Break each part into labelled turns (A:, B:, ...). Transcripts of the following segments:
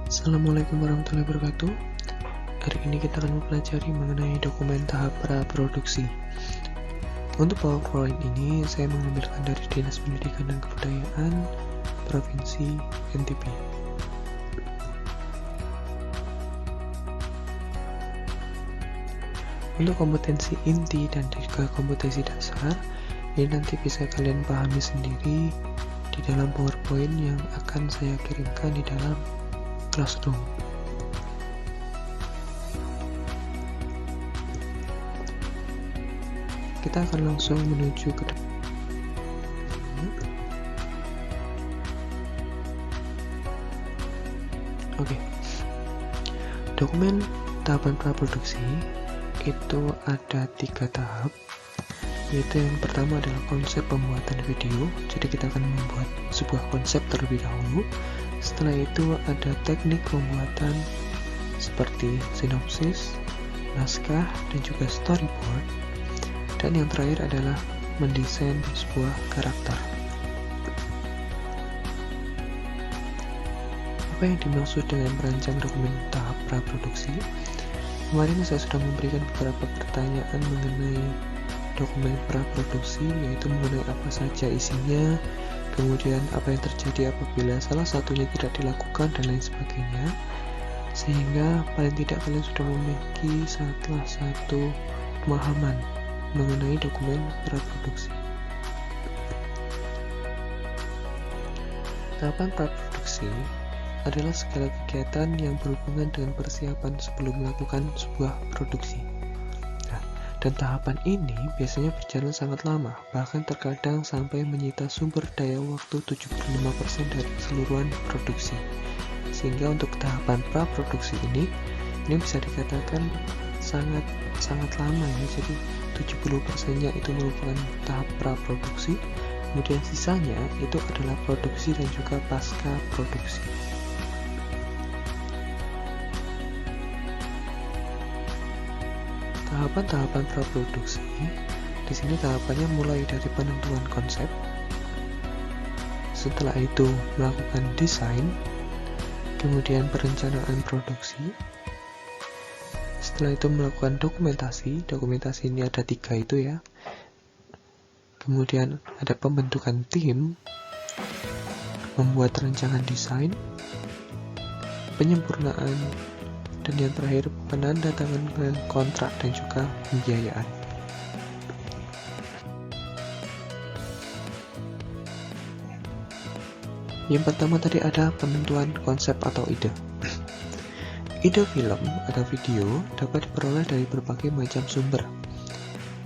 A: Assalamualaikum warahmatullahi wabarakatuh. Hari ini kita akan mempelajari mengenai dokumen tahap praproduksi. Untuk PowerPoint ini saya mengambilkan dari Dinas Pendidikan dan Kebudayaan Provinsi NTB. Untuk kompetensi inti dan juga kompetensi dasar, ini nanti bisa kalian pahami sendiri di dalam PowerPoint yang akan saya kirimkan di dalam Classroom. Kita akan langsung menuju ke dokumen tahapan praproduksi itu ada 3 tahap, yaitu yang pertama adalah konsep pembuatan video. Jadi kita akan membuat sebuah konsep terlebih dahulu. Setelah itu ada teknik pembuatan seperti sinopsis, naskah, dan juga storyboard. Dan yang terakhir adalah mendesain sebuah karakter. Apa yang dimaksud dengan merancang dokumen tahap praproduksi? Kemarin saya sudah memberikan beberapa pertanyaan mengenai dokumen praproduksi, yaitu mengenai apa saja isinya, kemudian apa yang terjadi apabila salah satunya tidak dilakukan, dan lain sebagainya. Sehingga paling tidak kalian sudah memiliki salah satu pemahaman mengenai dokumen praproduksi. Tahapan praproduksi adalah segala kegiatan yang berhubungan dengan persiapan sebelum melakukan sebuah produksi. Dan tahapan ini biasanya berjalan sangat lama, bahkan terkadang sampai menyita sumber daya waktu 75% dari keseluruhan produksi. Sehingga untuk tahapan praproduksi ini bisa dikatakan sangat lama ya. Jadi 70%-nya itu merupakan tahap praproduksi, kemudian sisanya itu adalah produksi dan juga pasca produksi. Tahapan-tahapan praproduksi di sini tahapannya mulai dari penentuan konsep, setelah itu melakukan desain, kemudian perencanaan produksi, setelah itu melakukan dokumentasi. Dokumentasi ini ada 3 itu ya. Kemudian ada pembentukan tim, membuat rancangan desain, penyempurnaan, dan yang terakhir penandatanganan kontrak dan juga pembiayaan. Yang pertama tadi ada penentuan konsep atau ide. Ide film atau video dapat diperoleh dari berbagai macam sumber.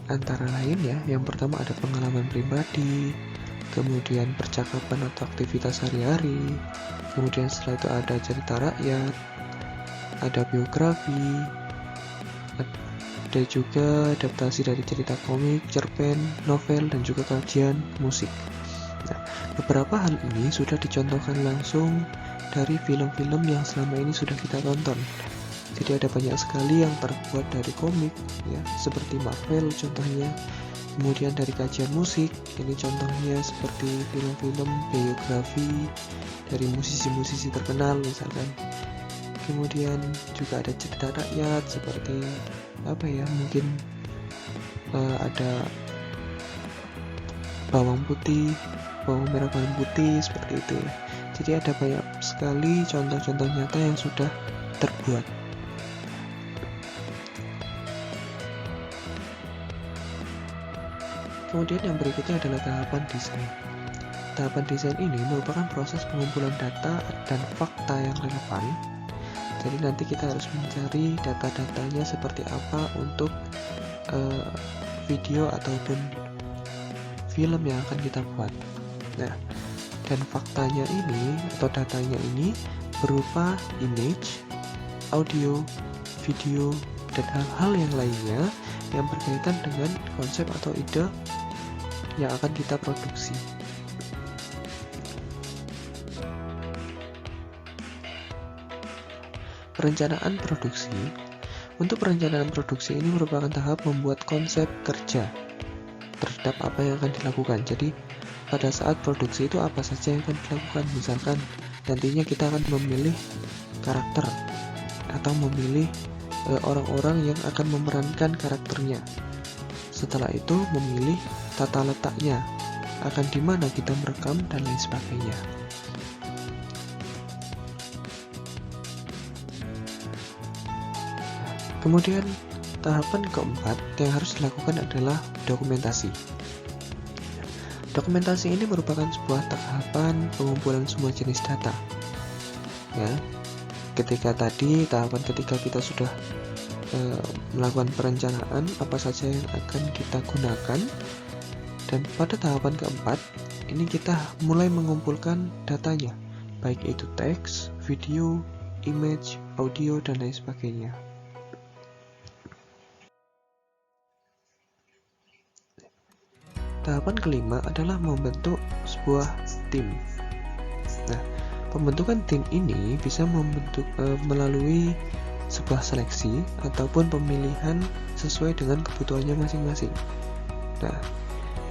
A: Antara lain ya, yang pertama ada pengalaman pribadi, kemudian percakapan atau aktivitas sehari-hari, kemudian setelah itu ada cerita rakyat, ada biografi, ada juga adaptasi dari cerita komik, cerpen, novel, dan juga kajian musik. Nah, beberapa hal ini sudah dicontohkan langsung dari film-film yang selama ini sudah kita tonton. Jadi ada banyak sekali yang terbuat dari komik ya, seperti Marvel contohnya. Kemudian dari kajian musik, ini contohnya seperti film-film biografi dari musisi-musisi terkenal misalkan. Kemudian juga ada cerita rakyat seperti mungkin ada bawang putih, bawang merah, bawang putih, seperti itu ya. Jadi ada banyak sekali contoh-contoh nyata yang sudah terbuat. Kemudian yang berikutnya adalah tahapan desain. Tahapan desain ini merupakan proses pengumpulan data dan fakta yang relevan. Jadi nanti kita harus mencari data-datanya seperti apa untuk video ataupun film yang akan kita buat. Nah, dan faktanya ini atau datanya ini berupa image, audio, video, dan hal-hal yang lainnya yang berkaitan dengan konsep atau ide yang akan kita produksi. Perencanaan produksi. Untuk perencanaan produksi ini merupakan tahap membuat konsep kerja terhadap apa yang akan dilakukan. Jadi pada saat produksi itu apa saja yang akan dilakukan. Misalkan nantinya kita akan memilih karakter atau memilih orang-orang yang akan memerankan karakternya. Setelah itu memilih tata letaknya, akan di mana kita merekam dan lain sebagainya. Kemudian tahapan keempat yang harus dilakukan adalah dokumentasi. Dokumentasi ini merupakan sebuah tahapan pengumpulan semua jenis data. Ya, ketika tadi tahapan ketika kita sudah melakukan perencanaan apa saja yang akan kita gunakan, dan pada tahapan keempat ini kita mulai mengumpulkan datanya, baik itu teks, video, image, audio, dan lain sebagainya. Tahapan kelima adalah membentuk sebuah tim. Nah, pembentukan tim ini bisa melalui sebuah seleksi ataupun pemilihan sesuai dengan kebutuhannya masing-masing. Nah,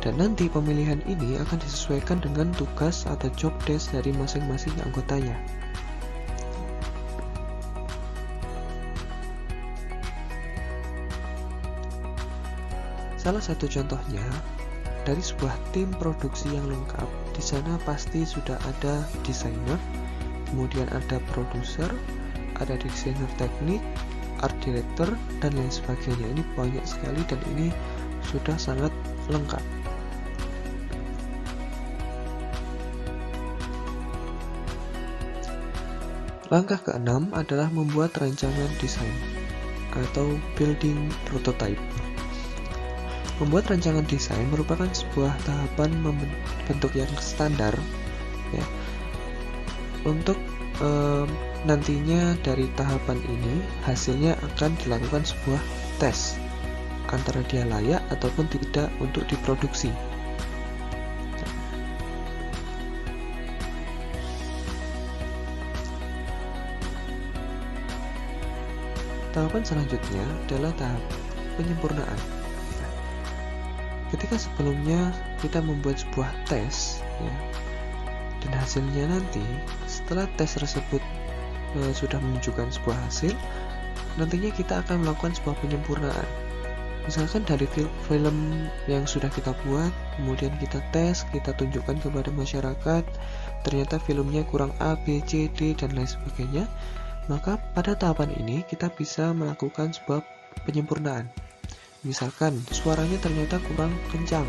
A: dan nanti pemilihan ini akan disesuaikan dengan tugas atau job desk dari masing-masing anggotanya. Salah satu contohnya dari sebuah tim produksi yang lengkap, di sana pasti sudah ada desainer, kemudian ada produser, ada desainer teknik, art director, dan lain sebagainya. Ini banyak sekali dan ini sudah sangat lengkap. Langkah keenam adalah membuat rancangan desain atau building prototype. Membuat rancangan desain merupakan sebuah tahapan bentuk yang standar, ya. Untuk nantinya dari tahapan ini hasilnya akan dilakukan sebuah tes antara dia layak ataupun tidak untuk diproduksi. Tahapan selanjutnya adalah tahap penyempurnaan. Ketika sebelumnya kita membuat sebuah tes, ya, dan hasilnya nanti setelah tes tersebut sudah menunjukkan sebuah hasil, nantinya kita akan melakukan sebuah penyempurnaan. Misalkan dari film yang sudah kita buat, kemudian kita tes, kita tunjukkan kepada masyarakat, ternyata filmnya kurang A, B, C, D, dan lain sebagainya, maka pada tahapan ini kita bisa melakukan sebuah penyempurnaan. Misalkan suaranya ternyata kurang kencang,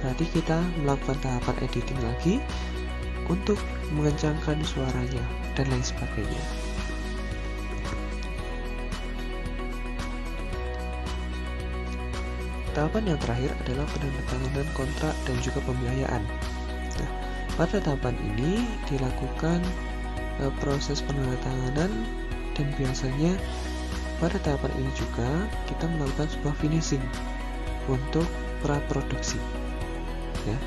A: berarti kita melakukan tahapan editing lagi untuk mengencangkan suaranya dan lain sebagainya. Tahapan yang terakhir adalah penandatanganan kontrak dan juga pembiayaan. Nah, pada tahapan ini dilakukan proses penandatanganan, dan biasanya pada tahapan ini juga kita melakukan sebuah finishing untuk praproduksi. Ya,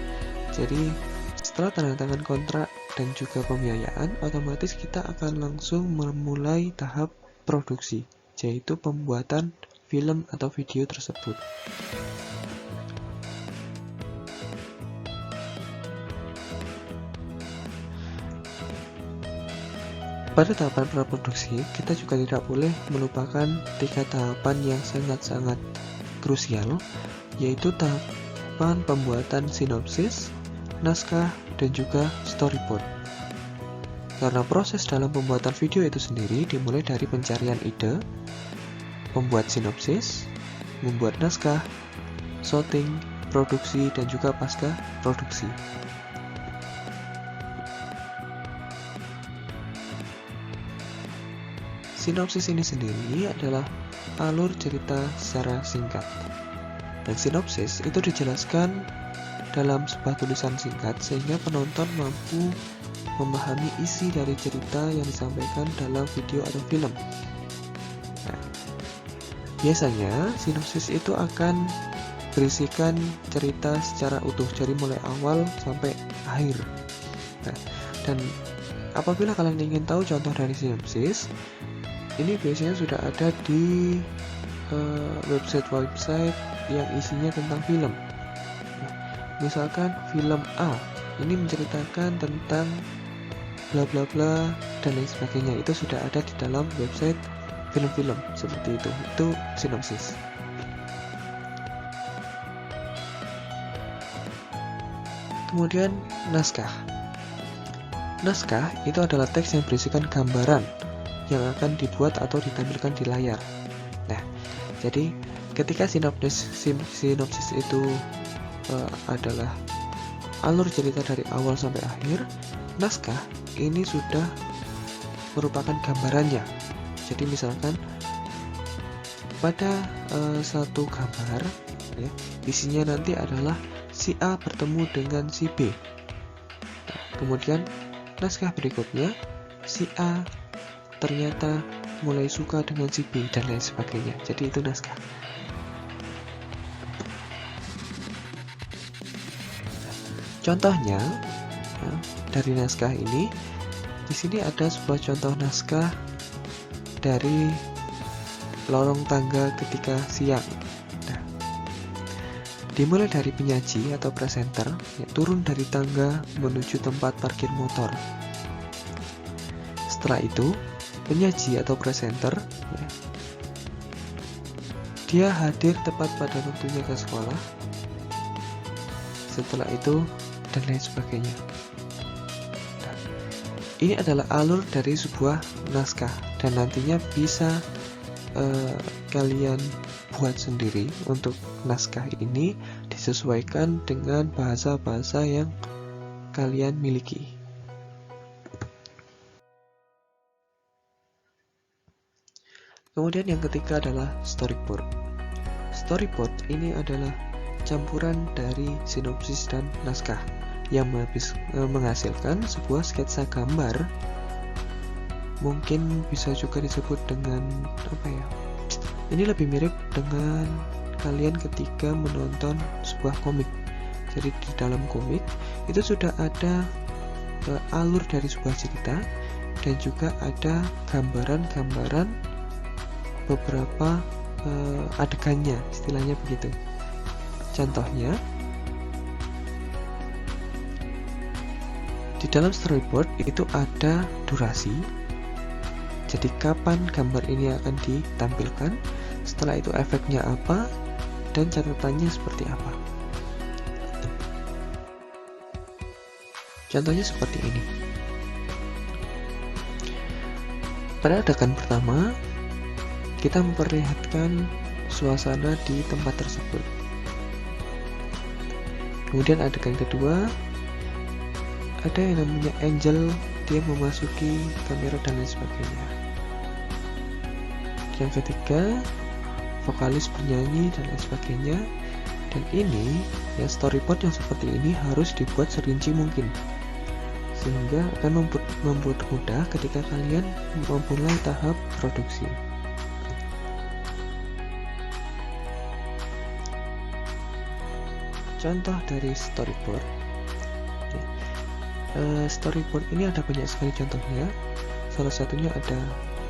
A: jadi setelah tanda tangan kontrak dan juga pembiayaan, otomatis kita akan langsung memulai tahap produksi, yaitu pembuatan film atau video tersebut. Pada tahapan praproduksi, kita juga tidak boleh melupakan 3 tahapan yang sangat-sangat krusial, yaitu tahapan pembuatan sinopsis, naskah, dan juga storyboard. Karena proses dalam pembuatan video itu sendiri dimulai dari pencarian ide, membuat sinopsis, membuat naskah, shooting, produksi, dan juga pasca produksi. Sinopsis ini sendiri adalah alur cerita secara singkat. Dan sinopsis itu dijelaskan dalam sebuah tulisan singkat sehingga penonton mampu memahami isi dari cerita yang disampaikan dalam video atau film. Nah, biasanya sinopsis itu akan berisikan cerita secara utuh, dari mulai awal sampai akhir. Nah, dan apabila kalian ingin tahu contoh dari sinopsis, ini biasanya sudah ada di website yang isinya tentang film. Nah, misalkan film A ini menceritakan tentang bla bla bla dan lain sebagainya. Itu sudah ada di dalam website film-film seperti itu. Itu sinopsis. Kemudian naskah. Naskah itu adalah teks yang berisikan gambaran yang akan dibuat atau ditampilkan di layar. Nah, jadi ketika sinopsis itu adalah alur cerita dari awal sampai akhir, naskah ini sudah merupakan gambarannya. Jadi misalkan pada satu gambar, ya, isinya nanti adalah si A bertemu dengan si B. Nah, kemudian naskah berikutnya, si A ternyata mulai suka dengan si B dan lain sebagainya. Jadi itu naskah. Contohnya, ya, dari naskah ini, di sini ada sebuah contoh naskah dari lorong tangga ketika siang. Nah, dimulai dari penyaji atau presenter, ya, turun dari tangga menuju tempat parkir motor. Setelah itu, penyaji atau presenter, ya, dia hadir tepat pada waktunya ke sekolah. Setelah itu, dan lain sebagainya. Nah, ini adalah alur dari sebuah naskah dan nantinya bisa kalian buat sendiri untuk naskah ini disesuaikan dengan bahasa-bahasa yang kalian miliki. Kemudian yang ketiga adalah storyboard. Storyboard ini adalah campuran dari sinopsis dan naskah yang menghasilkan sebuah sketsa gambar. Mungkin bisa juga disebut dengan apa ya? Ini lebih mirip dengan kalian ketika menonton sebuah komik. Jadi di dalam komik itu sudah ada alur dari sebuah cerita dan juga ada gambaran-gambaran beberapa adegannya, istilahnya begitu. Contohnya, di dalam storyboard itu ada durasi, jadi kapan gambar ini akan ditampilkan, setelah itu efeknya apa, dan catatannya seperti apa. Contohnya seperti ini. Pada adegan pertama, kita memperlihatkan suasana di tempat tersebut. Kemudian adegan kedua, ada yang namanya Angel, dia memasuki kamera dan lain sebagainya. Yang ketiga, vokalis bernyanyi dan lain sebagainya. Dan ini, ya, storyboard yang seperti ini harus dibuat serinci mungkin, sehingga akan membuat mudah ketika kalian memulai tahap produksi. Contoh dari storyboard. Storyboard ini ada banyak sekali contohnya. Salah satunya ada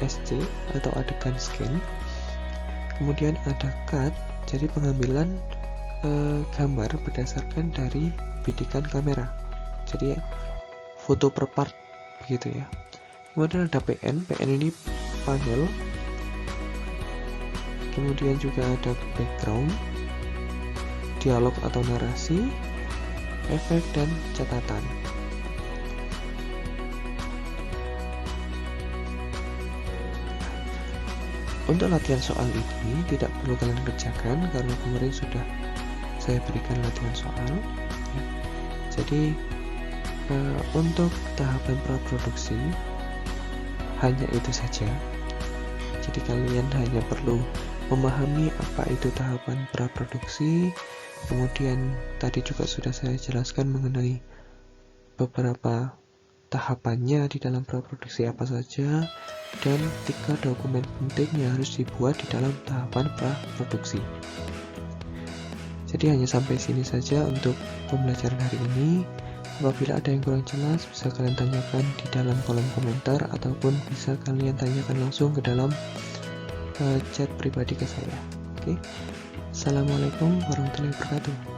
A: SC atau adegan scan. Kemudian ada cut, jadi pengambilan gambar berdasarkan dari bidikan kamera. Jadi foto per part begitu ya. Kemudian ada PN ini panel. Kemudian juga ada background, dialog atau narasi, efek dan catatan. Untuk latihan soal ini tidak perlu kalian kerjakan karena kemarin sudah saya berikan latihan soal, ya. Jadi untuk tahapan praproduksi hanya itu saja. Jadi kalian hanya perlu memahami apa itu tahapan praproduksi. Kemudian tadi juga sudah saya jelaskan mengenai beberapa tahapannya di dalam praproduksi apa saja, dan 3 dokumen penting yang harus dibuat di dalam tahapan praproduksi. Jadi hanya sampai sini saja untuk pembelajaran hari ini. Apabila ada yang kurang jelas, bisa kalian tanyakan di dalam kolom komentar ataupun bisa kalian tanyakan langsung ke dalam chat pribadi ke saya. Oke. Assalamualaikum warahmatullahi wabarakatuh.